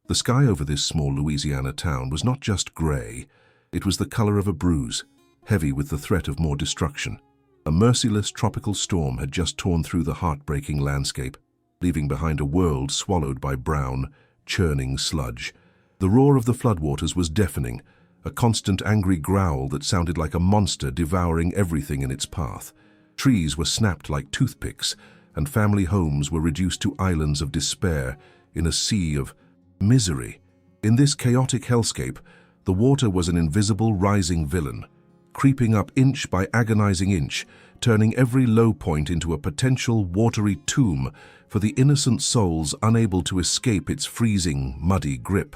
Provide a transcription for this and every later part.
The sky over this small Louisiana town was not just gray, it was the color of a bruise, heavy with the threat of more destruction. A merciless tropical storm had just torn through the heartbreaking landscape, leaving behind a world swallowed by brown, churning sludge. The roar of the floodwaters was deafening, a constant angry growl that sounded like a monster devouring everything in its path. Trees were snapped like toothpicks, and family homes were reduced to islands of despair in a sea of misery. In this chaotic hellscape, the water was an invisible rising villain, creeping up inch by agonizing inch, turning every low point into a potential watery tomb for the innocent souls unable to escape its freezing, muddy grip.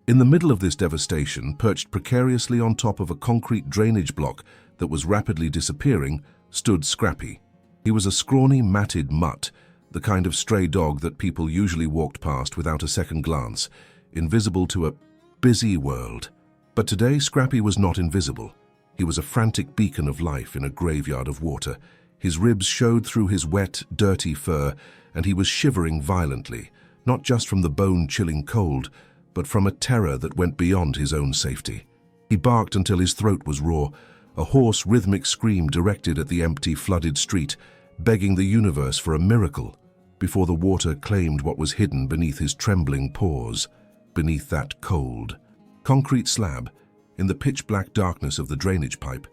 In the middle of this devastation, perched precariously on top of a concrete drainage block that was rapidly disappearing, stood Scrappy. He was a scrawny, matted mutt, the kind of stray dog that people usually walked past without a second glance, invisible to a busy world. But today, Scrappy was not invisible. He was a frantic beacon of life in a graveyard of water. His ribs showed through his wet, dirty fur, and he was shivering violently, not just from the bone-chilling cold, but from a terror that went beyond his own safety. He barked until his throat was raw, a hoarse, rhythmic scream directed at the empty, flooded street, begging the universe for a miracle, before the water claimed what was hidden beneath his trembling paws, beneath that cold, concrete slab. In the pitch-black darkness of the drainage pipe,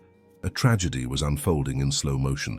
a tragedy was unfolding in slow motion.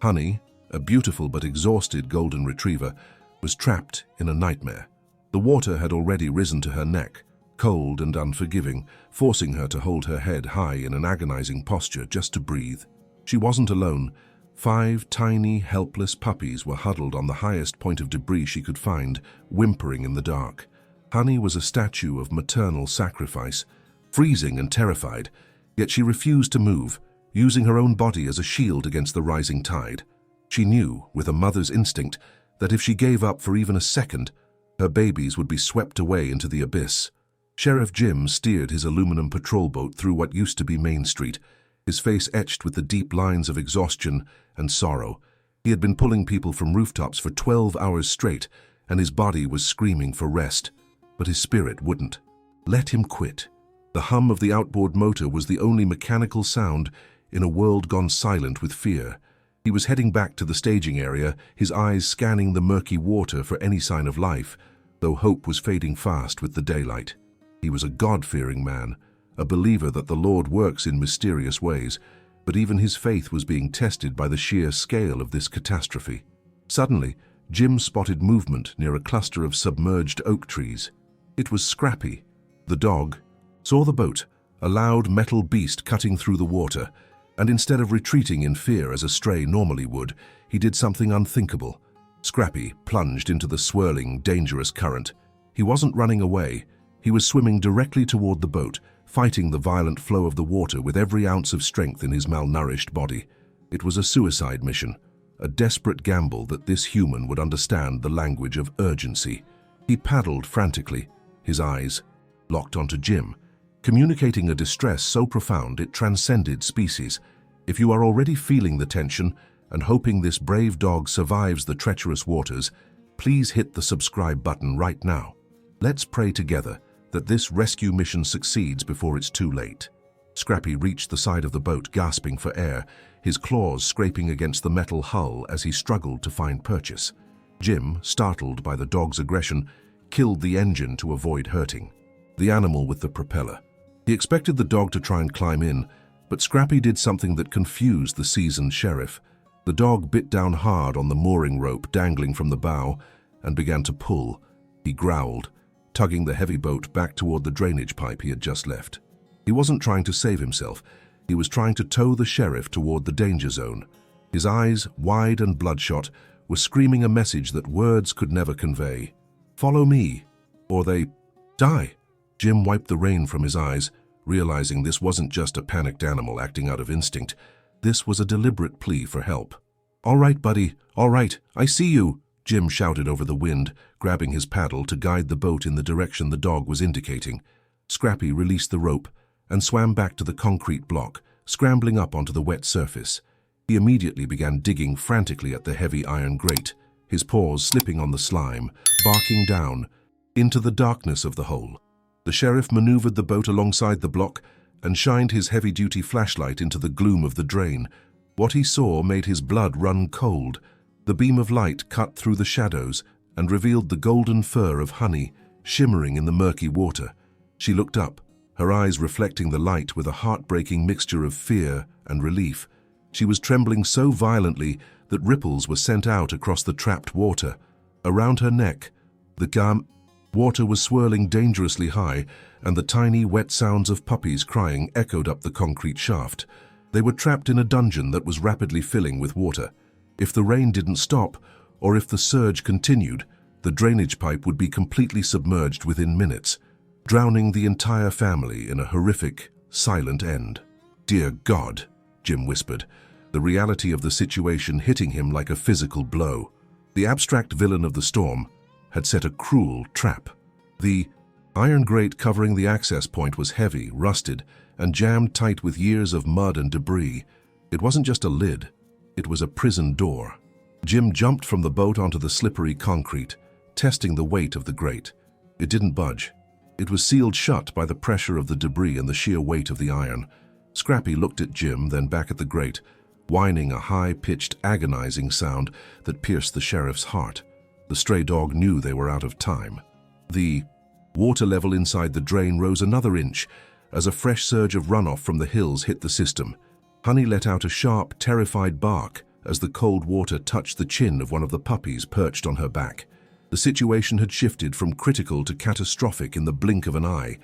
Honey, a beautiful but exhausted golden retriever, was trapped in a nightmare. The water had already risen to her neck, cold and unforgiving, forcing her to hold her head high in an agonizing posture just to breathe. She wasn't alone. 5 tiny, helpless puppies were huddled on the highest point of debris she could find, whimpering in the dark. Honey was a statue of maternal sacrifice, freezing and terrified, yet she refused to move, using her own body as a shield against the rising tide. She knew, with a mother's instinct, that if she gave up for even a second, her babies would be swept away into the abyss. Sheriff Jim steered his aluminum patrol boat through what used to be Main Street, his face etched with the deep lines of exhaustion and sorrow. He had been pulling people from rooftops for 12 hours straight, and his body was screaming for rest, but his spirit wouldn't. Let him quit. The hum of the outboard motor was the only mechanical sound in a world gone silent with fear. He was heading back to the staging area, his eyes scanning the murky water for any sign of life, though hope was fading fast with the daylight. He was a God-fearing man, a believer that the Lord works in mysterious ways, but even his faith was being tested by the sheer scale of this catastrophe. Suddenly, Jim spotted movement near a cluster of submerged oak trees. It was Scrappy. The dog saw the boat, a loud metal beast cutting through the water, and instead of retreating in fear as a stray normally would, he did something unthinkable. Scrappy plunged into the swirling, dangerous current. He wasn't running away. He was swimming directly toward the boat, fighting the violent flow of the water with every ounce of strength in his malnourished body. It was a suicide mission, a desperate gamble that this human would understand the language of urgency. He paddled frantically, his eyes locked onto Jim, communicating a distress so profound it transcended species. If you are already feeling the tension and hoping this brave dog survives the treacherous waters, please hit the subscribe button right now. Let's pray together that this rescue mission succeeds before it's too late. Scrappy reached the side of the boat, gasping for air, his claws scraping against the metal hull as he struggled to find purchase. Jim, startled by the dog's aggression, killed the engine to avoid hurting the animal with the propeller. He expected the dog to try and climb in, but Scrappy did something that confused the seasoned sheriff. The dog bit down hard on the mooring rope dangling from the bow and began to pull. He growled, tugging the heavy boat back toward the drainage pipe he had just left. He wasn't trying to save himself. He was trying to tow the sheriff toward the danger zone. His eyes, wide and bloodshot, were screaming a message that words could never convey. Follow me, or they die. Jim wiped the rain from his eyes, realizing this wasn't just a panicked animal acting out of instinct. This was a deliberate plea for help. All right, buddy, all right, I see you, Jim shouted over the wind, grabbing his paddle to guide the boat in the direction the dog was indicating. Scrappy released the rope and swam back to the concrete block, scrambling up onto the wet surface. He immediately began digging frantically at the heavy iron grate, his paws slipping on the slime, barking down. into the darkness of the hole. The sheriff maneuvered the boat alongside the block and shined his heavy-duty flashlight into the gloom of the drain. What he saw made his blood run cold. The beam of light cut through the shadows and revealed the golden fur of Honey shimmering in the murky water. She looked up, her eyes reflecting the light with a heartbreaking mixture of fear and relief. She was trembling so violently that ripples were sent out across the trapped water. Around her neck, the water was swirling dangerously high, and the tiny, wet sounds of puppies crying echoed up the concrete shaft. They were trapped in a dungeon that was rapidly filling with water. If the rain didn't stop, or if the surge continued, the drainage pipe would be completely submerged within minutes, drowning the entire family in a horrific, silent end. "Dear God," Jim whispered, the reality of the situation hitting him like a physical blow. The abstract villain of the storm had set a cruel trap. The iron grate covering the access point was heavy, rusted, and jammed tight with years of mud and debris. It wasn't just a lid, it was a prison door. Jim jumped from the boat onto the slippery concrete, testing the weight of the grate. It didn't budge. It was sealed shut by the pressure of the debris and the sheer weight of the iron. Scrappy looked at Jim, then back at the grate, whining a high-pitched, agonizing sound that pierced the sheriff's heart. The stray dog knew they were out of time. The water level inside the drain rose another inch as a fresh surge of runoff from the hills hit the system. Honey let out a sharp, terrified bark as the cold water touched the chin of one of the puppies perched on her back. The situation had shifted from critical to catastrophic in the blink of an eye.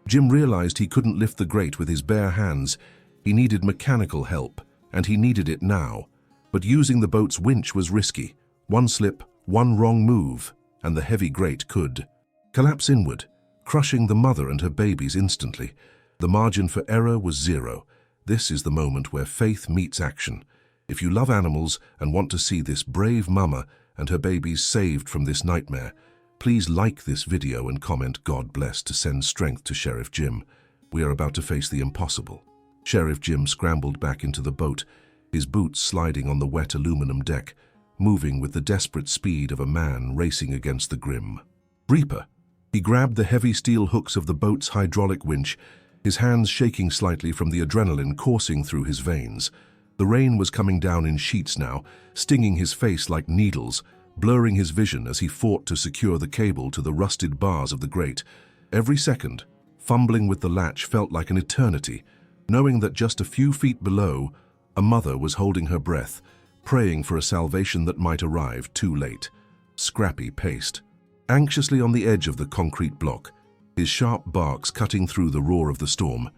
Jim realized he couldn't lift the grate with his bare hands. He needed mechanical help, and he needed it now. But using the boat's winch was risky. One slip, one wrong move, and the heavy grate could collapse inward, crushing the mother and her babies instantly. The margin for error was zero. This is the moment where faith meets action. If you love animals and want to see this brave mama and her babies saved from this nightmare, please like this video and comment "God bless" to send strength to Sheriff Jim. We are about to face the impossible. Sheriff Jim scrambled back into the boat, his boots sliding on the wet aluminum deck, moving with the desperate speed of a man racing against the grim reaper. He grabbed the heavy steel hooks of the boat's hydraulic winch, his hands shaking slightly from the adrenaline coursing through his veins. The rain was coming down in sheets now, stinging his face like needles, blurring his vision as he fought to secure the cable to the rusted bars of the grate. Every second, fumbling with the latch felt like an eternity, knowing that just a few feet below, a mother was holding her breath, praying for a salvation that might arrive too late. Scrappy paced, anxiously on the edge of the concrete block, his sharp barks cutting through the roar of the storm.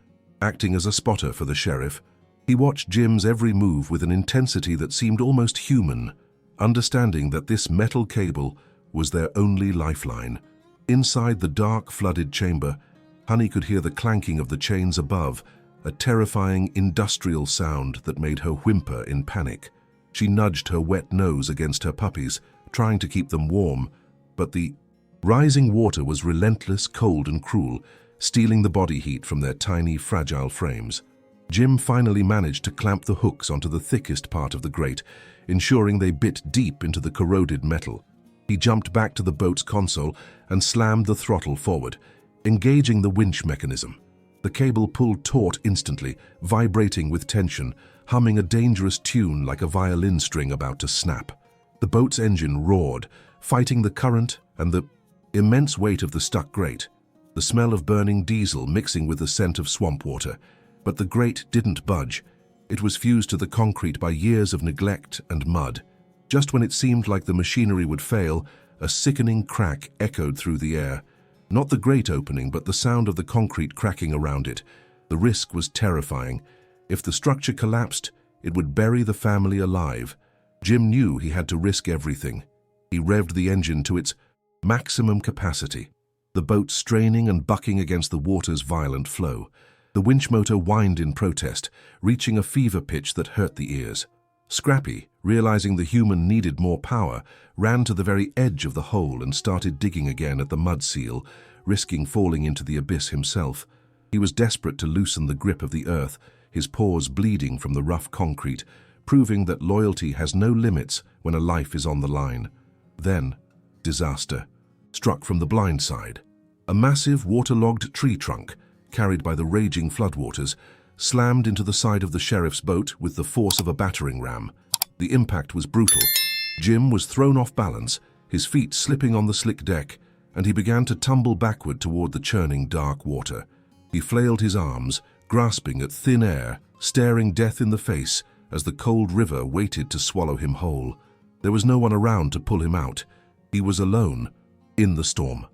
Acting as a spotter for the sheriff, he watched Jim's every move with an intensity that seemed almost human, understanding that this metal cable was their only lifeline. Inside the dark, flooded chamber, Honey could hear the clanking of the chains above, a terrifying industrial sound that made her whimper in panic. She nudged her wet nose against her puppies, trying to keep them warm, but the rising water was relentless, cold and cruel, stealing the body heat from their tiny, fragile frames. Jim finally managed to clamp the hooks onto the thickest part of the grate, ensuring they bit deep into the corroded metal. He jumped back to the boat's console and slammed the throttle forward, engaging the winch mechanism. The cable pulled taut instantly, vibrating with tension, humming a dangerous tune like a violin string about to snap. The boat's engine roared, fighting the current and the immense weight of the stuck grate, the smell of burning diesel mixing with the scent of swamp water. But the grate didn't budge. It was fused to the concrete by years of neglect and mud. Just when it seemed like the machinery would fail, a sickening crack echoed through the air. Not the grate opening, but the sound of the concrete cracking around it. The risk was terrifying. If the structure collapsed, it would bury the family alive. Jim knew he had to risk everything. He revved the engine to its maximum capacity, the boat straining and bucking against the water's violent flow. The winch motor whined in protest, reaching a fever pitch that hurt the ears. Scrappy, realizing the human needed more power, ran to the very edge of the hole and started digging again at the mud seal, risking falling into the abyss himself. He was desperate to loosen the grip of the earth, his paws bleeding from the rough concrete, proving that loyalty has no limits when a life is on the line. Then, disaster. struck from the blind side. A massive, waterlogged tree trunk, carried by the raging floodwaters, slammed into the side of the sheriff's boat with the force of a battering ram. The impact was brutal. Jim was thrown off balance, his feet slipping on the slick deck, and he began to tumble backward toward the churning dark water. He flailed his arms, grasping at thin air, staring death in the face as the cold river waited to swallow him whole. There was no one around to pull him out. He was alone, in the storm.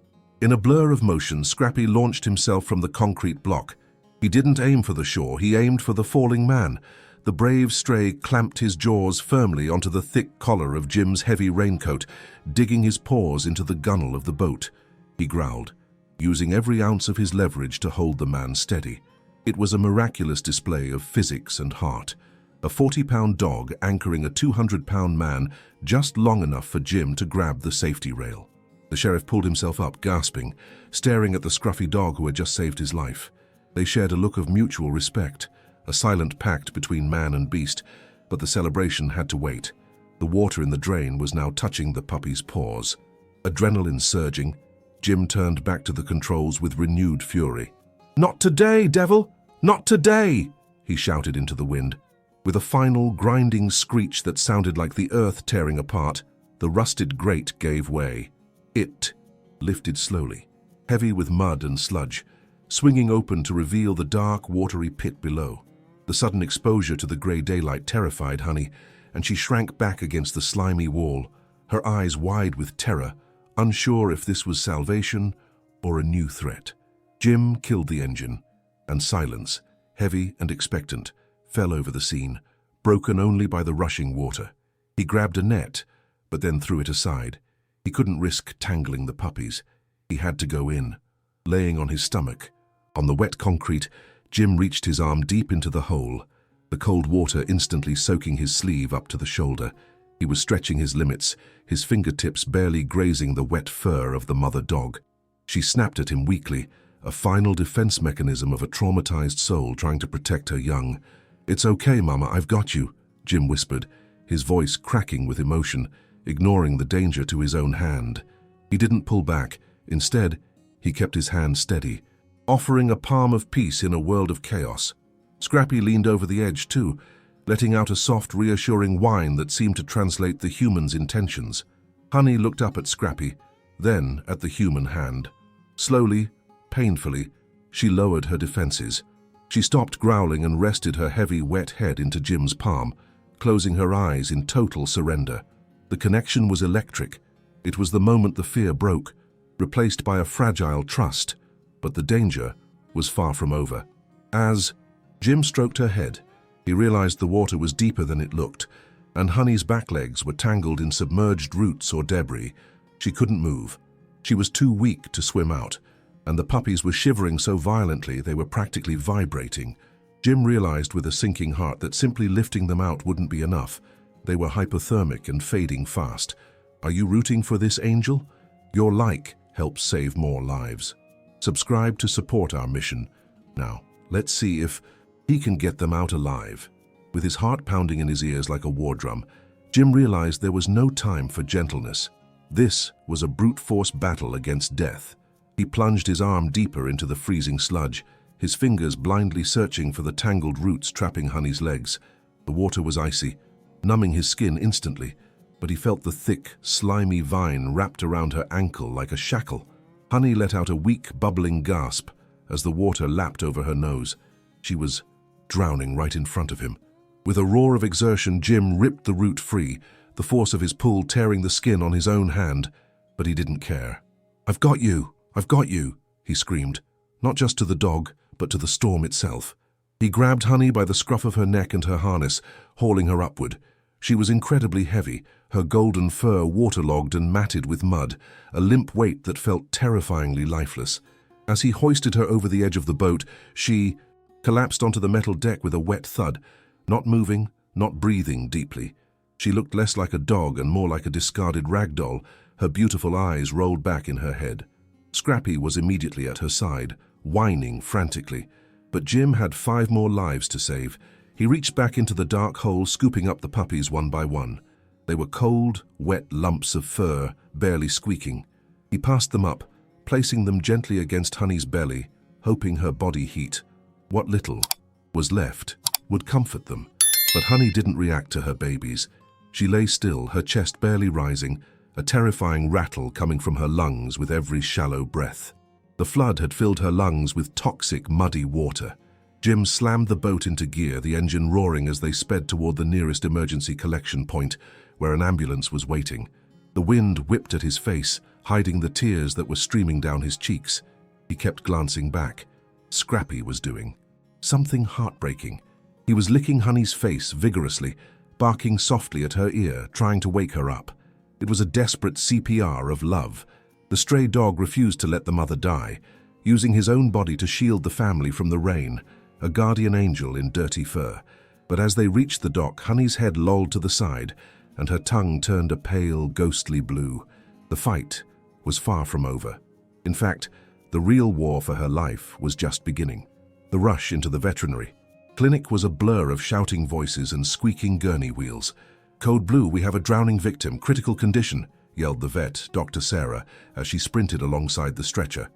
In a blur of motion, Scrappy launched himself from the concrete block. He didn't aim for the shore, he aimed for the falling man. The brave stray clamped his jaws firmly onto the thick collar of Jim's heavy raincoat, digging his paws into the gunwale of the boat. He growled, using every ounce of his leverage to hold the man steady. It was a miraculous display of physics and heart. A 40-pound dog anchoring a 200-pound man just long enough for Jim to grab the safety rail. The sheriff pulled himself up, gasping, staring at the scruffy dog who had just saved his life. They shared a look of mutual respect, a silent pact between man and beast, but the celebration had to wait. The water in the drain was now touching the puppy's paws. Adrenaline surging, Jim turned back to the controls with renewed fury. "Not today, devil! Not today!" he shouted into the wind. With a final, grinding screech that sounded like the earth tearing apart, the rusted grate gave way. It lifted slowly, heavy with mud and sludge, swinging open to reveal the dark, watery pit below. The sudden exposure to the grey daylight terrified Honey, and she shrank back against the slimy wall, her eyes wide with terror, unsure if this was salvation or a new threat. Jim killed the engine, and silence, heavy and expectant, fell over the scene, broken only by the rushing water. He grabbed a net, but then threw it aside. He couldn't risk tangling the puppies. He had to go in. Laying on his stomach, on the wet concrete, Jim reached his arm deep into the hole, the cold water instantly soaking his sleeve up to the shoulder. He was stretching his limits, his fingertips barely grazing the wet fur of the mother dog. She snapped at him weakly, a final defense mechanism of a traumatized soul trying to protect her young. "It's okay, Mama, I've got you," Jim whispered, his voice cracking with emotion, ignoring the danger to his own hand. He didn't pull back. Instead, he kept his hand steady, offering a palm of peace in a world of chaos. Scrappy leaned over the edge too, letting out a soft, reassuring whine that seemed to translate the human's intentions. Honey looked up at Scrappy, then at the human hand. Slowly, painfully, she lowered her defenses. She stopped growling and rested her heavy, wet head into Jim's palm, closing her eyes in total surrender. The connection was electric. It was the moment the fear broke, replaced by a fragile trust, but the danger was far from over. As Jim stroked her head, he realized the water was deeper than it looked, and Honey's back legs were tangled in submerged roots or debris. She couldn't move. She was too weak to swim out, and the puppies were shivering so violently they were practically vibrating. Jim realized with a sinking heart that simply lifting them out wouldn't be enough. They were hypothermic and fading fast. Are you rooting for this angel? Your like helps save more lives. Subscribe to support our mission. Now, let's see if he can get them out alive. With his heart pounding in his ears like a war drum, Jim realized there was no time for gentleness. This was a brute force battle against death. He plunged his arm deeper into the freezing sludge, his fingers blindly searching for the tangled roots trapping Honey's legs. The water was icy, numbing his skin instantly, but he felt the thick, slimy vine wrapped around her ankle like a shackle. Honey let out a weak, bubbling gasp as the water lapped over her nose. She was drowning right in front of him. With a roar of exertion, Jim ripped the root free, the force of his pull tearing the skin on his own hand, but he didn't care. "I've got you! I've got you!" he screamed, not just to the dog, but to the storm itself. He grabbed Honey by the scruff of her neck and her harness, hauling her upward. She was incredibly heavy, her golden fur waterlogged and matted with mud, a limp weight that felt terrifyingly lifeless. As he hoisted her over the edge of the boat, she collapsed onto the metal deck with a wet thud, not moving, not breathing deeply. She looked less like a dog and more like a discarded rag doll, her beautiful eyes rolled back in her head. Scrappy was immediately at her side, whining frantically. But Jim had 5 more lives to save. He reached back into the dark hole, scooping up the puppies one by one. They were cold, wet lumps of fur, barely squeaking. He passed them up, placing them gently against Honey's belly, hoping her body heat, what little was left, would comfort them. But Honey didn't react to her babies. She lay still, her chest barely rising, a terrifying rattle coming from her lungs with every shallow breath. The flood had filled her lungs with toxic, muddy water. Jim slammed the boat into gear, the engine roaring as they sped toward the nearest emergency collection point, where an ambulance was waiting. The wind whipped at his face, hiding the tears that were streaming down his cheeks. He kept glancing back. Scrappy was doing something heartbreaking. He was licking Honey's face vigorously, barking softly at her ear, trying to wake her up. It was a desperate CPR of love. The stray dog refused to let the mother die, using his own body to shield the family from the rain, a guardian angel in dirty fur. But as they reached the dock, Honey's head lolled to the side, and her tongue turned a pale, ghostly blue. The fight was far from over. In fact, the real war for her life was just beginning. The rush into the veterinary clinic was a blur of shouting voices and squeaking gurney wheels. "Code Blue, we have a drowning victim, critical condition," yelled the vet, Dr. Sarah, as she sprinted alongside the stretcher.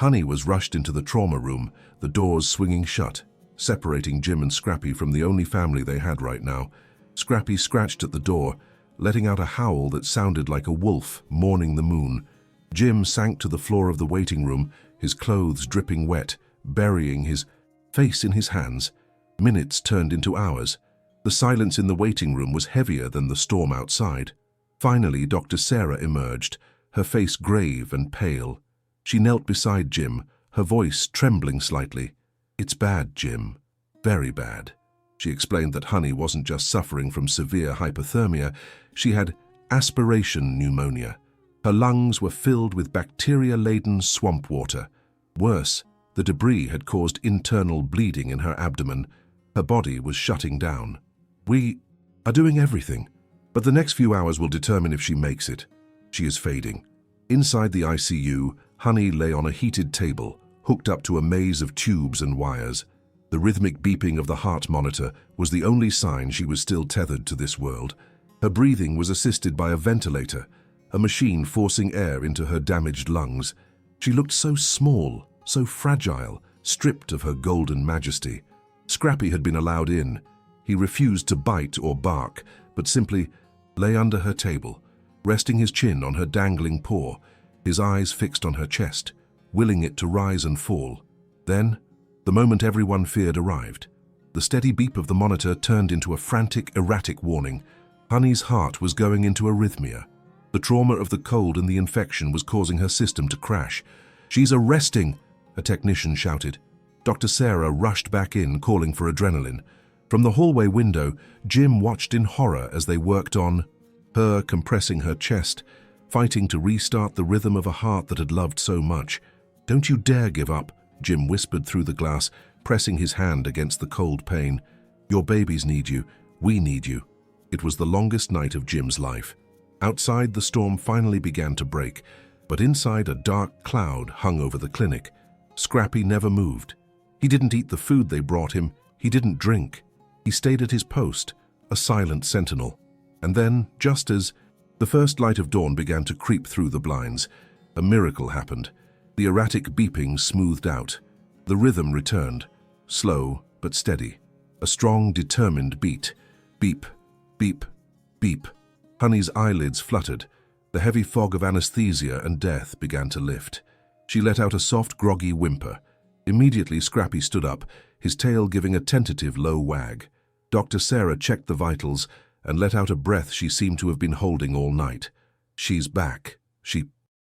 Honey was rushed into the trauma room, the doors swinging shut, separating Jim and Scrappy from the only family they had right now. Scrappy scratched at the door, letting out a howl that sounded like a wolf mourning the moon. Jim sank to the floor of the waiting room, his clothes dripping wet, burying his face in his hands. Minutes turned into hours. The silence in the waiting room was heavier than the storm outside. Finally, Dr. Sarah emerged, her face grave and pale. She knelt beside Jim, her voice trembling slightly. "It's bad, Jim. Very bad." She explained that Honey wasn't just suffering from severe hypothermia, she had aspiration pneumonia. Her lungs were filled with bacteria-laden swamp water. Worse, the debris had caused internal bleeding in her abdomen. Her body was shutting down. "We are doing everything, but the next few hours will determine if she makes it. She is fading." Inside the ICU, Honey lay on a heated table, hooked up to a maze of tubes and wires. The rhythmic beeping of the heart monitor was the only sign she was still tethered to this world. Her breathing was assisted by a ventilator, a machine forcing air into her damaged lungs. She looked so small, so fragile, stripped of her golden majesty. Scrappy had been allowed in. He refused to bite or bark, but simply lay under her table, resting his chin on her dangling paw, his eyes fixed on her chest, willing it to rise and fall. Then, the moment everyone feared arrived. The steady beep of the monitor turned into a frantic, erratic warning. Honey's heart was going into arrhythmia. The trauma of the cold and the infection was causing her system to crash. "She's arresting!" a technician shouted. Dr. Sarah rushed back in, calling for adrenaline. From the hallway window, Jim watched in horror as they worked on her, compressing her chest, fighting to restart the rhythm of a heart that had loved so much. "Don't you dare give up," Jim whispered through the glass, pressing his hand against the cold pain. "Your babies need you. We need you." It was the longest night of Jim's life. Outside, the storm finally began to break, but inside, a dark cloud hung over the clinic. Scrappy never moved. He didn't eat the food they brought him. He didn't drink. He stayed at his post, a silent sentinel. And then, just as the first light of dawn began to creep through the blinds, a miracle happened. The erratic beeping smoothed out. The rhythm returned, slow but steady. A strong, determined beat. Beep, beep, beep. Honey's eyelids fluttered. The heavy fog of anesthesia and death began to lift. She let out a soft, groggy whimper. Immediately, Scrappy stood up, his tail giving a tentative low wag. Dr. Sarah checked the vitals and let out a breath she seemed to have been holding all night. "She's back," she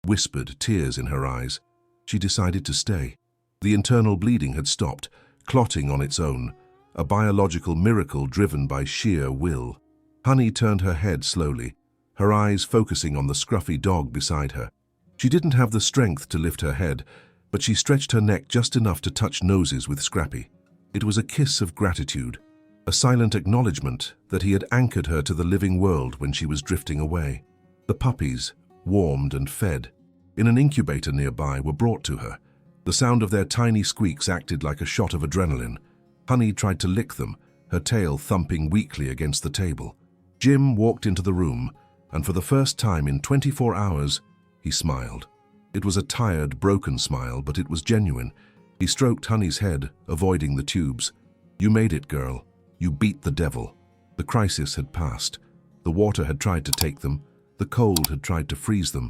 whispered, tears in her eyes. She decided to stay. The internal bleeding had stopped, clotting on its own, a biological miracle driven by sheer will. Honey turned her head slowly, her eyes focusing on the scruffy dog beside her. She didn't have the strength to lift her head, but she stretched her neck just enough to touch noses with Scrappy. It was a kiss of gratitude, a silent acknowledgement that he had anchored her to the living world when she was drifting away. The puppies, warmed and fed, in an incubator nearby, were brought to her. The sound of their tiny squeaks acted like a shot of adrenaline. Honey tried to lick them, her tail thumping weakly against the table. Jim walked into the room, and for the first time in 24 hours, he smiled. It was a tired, broken smile, but it was genuine. He stroked Honey's head, avoiding the tubes. "You made it, girl. You beat the devil." The crisis had passed. The water had tried to take them, the cold had tried to freeze them,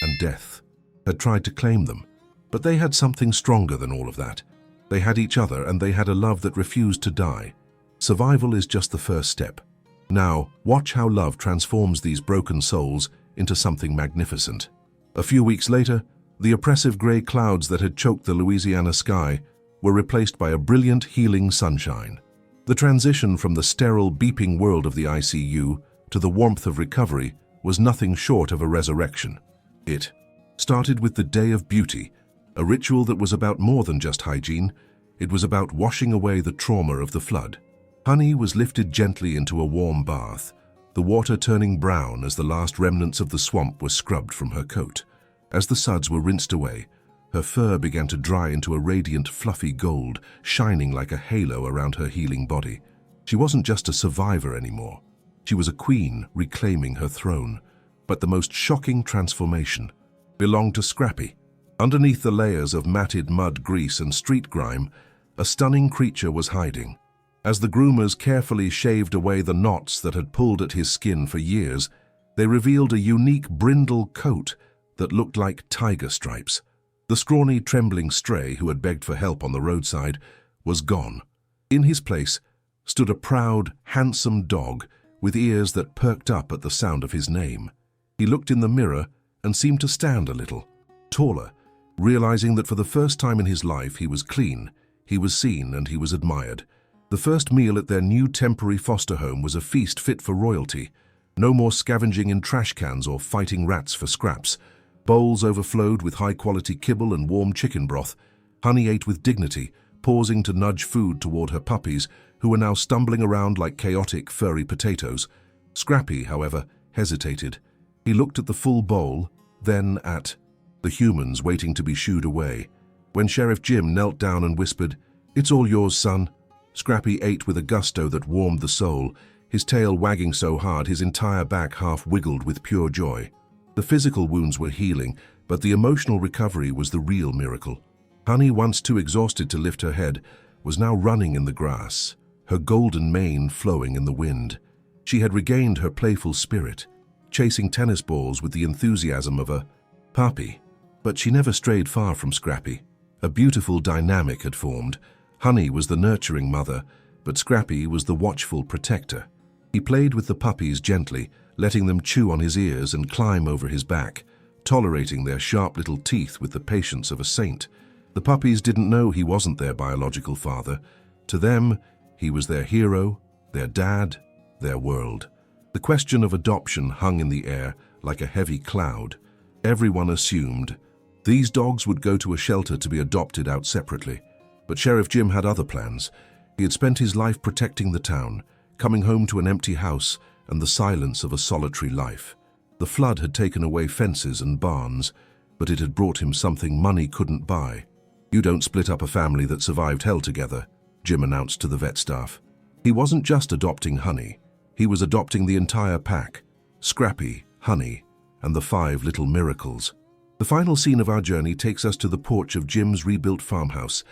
and death had tried to claim them. But they had something stronger than all of that. They had each other, and they had a love that refused to die. Survival is just the first step. Now, watch how love transforms these broken souls into something magnificent. A few weeks later, the oppressive gray clouds that had choked the Louisiana sky were replaced by a brilliant, healing sunshine. The transition from the sterile, beeping world of the ICU to the warmth of recovery was nothing short of a resurrection. It started with the Day of Beauty, a ritual that was about more than just hygiene. It was about washing away the trauma of the flood. Honey was lifted gently into a warm bath, the water turning brown as the last remnants of the swamp were scrubbed from her coat. As the suds were rinsed away, her fur began to dry into a radiant, fluffy gold, shining like a halo around her healing body. She wasn't just a survivor anymore. She was a queen reclaiming her throne. But the most shocking transformation belonged to Scrappy. Underneath the layers of matted mud, grease, and street grime, a stunning creature was hiding. As the groomers carefully shaved away the knots that had pulled at his skin for years, they revealed a unique brindle coat that looked like tiger stripes. The scrawny, trembling stray who had begged for help on the roadside was gone. In his place stood a proud, handsome dog with ears that perked up at the sound of his name. He looked in the mirror and seemed to stand a little, taller, realizing that for the first time in his life he was clean, he was seen, and he was admired. The first meal at their new temporary foster home was a feast fit for royalty. No more scavenging in trash cans or fighting rats for scraps. Bowls overflowed with high-quality kibble and warm chicken broth. Honey ate with dignity, pausing to nudge food toward her puppies, who were now stumbling around like chaotic, furry potatoes. Scrappy, however, hesitated. He looked at the full bowl, then at the humans waiting to be shooed away. When Sheriff Jim knelt down and whispered, "It's all yours, son," Scrappy ate with a gusto that warmed the soul, his tail wagging so hard his entire back half wiggled with pure joy. The physical wounds were healing, but the emotional recovery was the real miracle. Honey, once too exhausted to lift her head, was now running in the grass, her golden mane flowing in the wind. She had regained her playful spirit, chasing tennis balls with the enthusiasm of a puppy. But she never strayed far from Scrappy. A beautiful dynamic had formed. Honey was the nurturing mother, but Scrappy was the watchful protector. He played with the puppies gently, letting them chew on his ears and climb over his back, tolerating their sharp little teeth with the patience of a saint. The puppies didn't know he wasn't their biological father. To them, he was their hero, their dad, their world. The question of adoption hung in the air like a heavy cloud. Everyone assumed these dogs would go to a shelter to be adopted out separately. But Sheriff Jim had other plans. He had spent his life protecting the town, coming home to an empty house and the silence of a solitary life. The flood had taken away fences and barns, but it had brought him something money couldn't buy. "You don't split up a family that survived hell together," Jim announced to the vet staff. He wasn't just adopting Honey. He was adopting the entire pack: Scrappy, Honey, and the 5 little miracles. The final scene of our journey takes us to the porch of Jim's rebuilt farmhouse,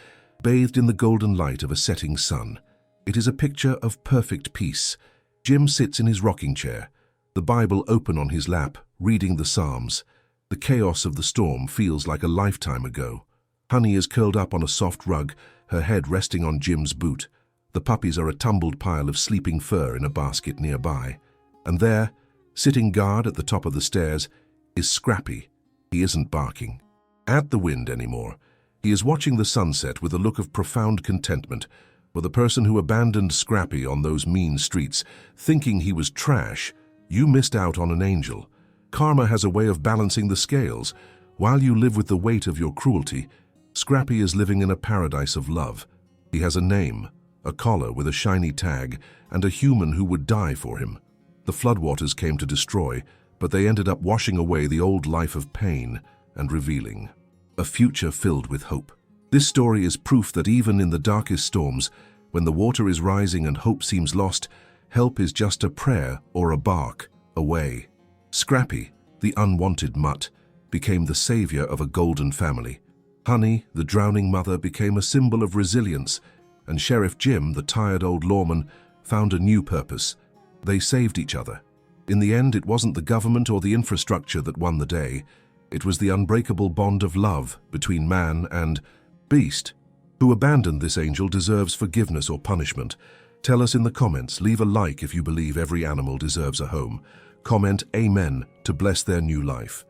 bathed in the golden light of a setting sun. It is a picture of perfect peace. Jim sits in his rocking chair, the Bible open on his lap, reading the Psalms. The chaos of the storm feels like a lifetime ago. Honey is curled up on a soft rug, her head resting on Jim's boot. The puppies are a tumbled pile of sleeping fur in a basket nearby. And there, sitting guard at the top of the stairs, is Scrappy. He isn't barking at the wind anymore. He is watching the sunset with a look of profound contentment. For the person who abandoned Scrappy on those mean streets, thinking he was trash, you missed out on an angel. Karma has a way of balancing the scales. While you live with the weight of your cruelty, Scrappy is living in a paradise of love. He has a name, a collar with a shiny tag, and a human who would die for him. The floodwaters came to destroy, but they ended up washing away the old life of pain and revealing a future filled with hope. This story is proof that even in the darkest storms, when the water is rising and hope seems lost, help is just a prayer or a bark away. Scrappy, the unwanted mutt, became the savior of a golden family. Honey, the drowning mother, became a symbol of resilience, and Sheriff Jim, the tired old lawman, found a new purpose. They saved each other. In the end, it wasn't the government or the infrastructure that won the day. It was the unbreakable bond of love between man and beast. Who abandoned this angel deserves forgiveness or punishment? Tell us in the comments. Leave a like if you believe every animal deserves a home. Comment Amen to bless their new life.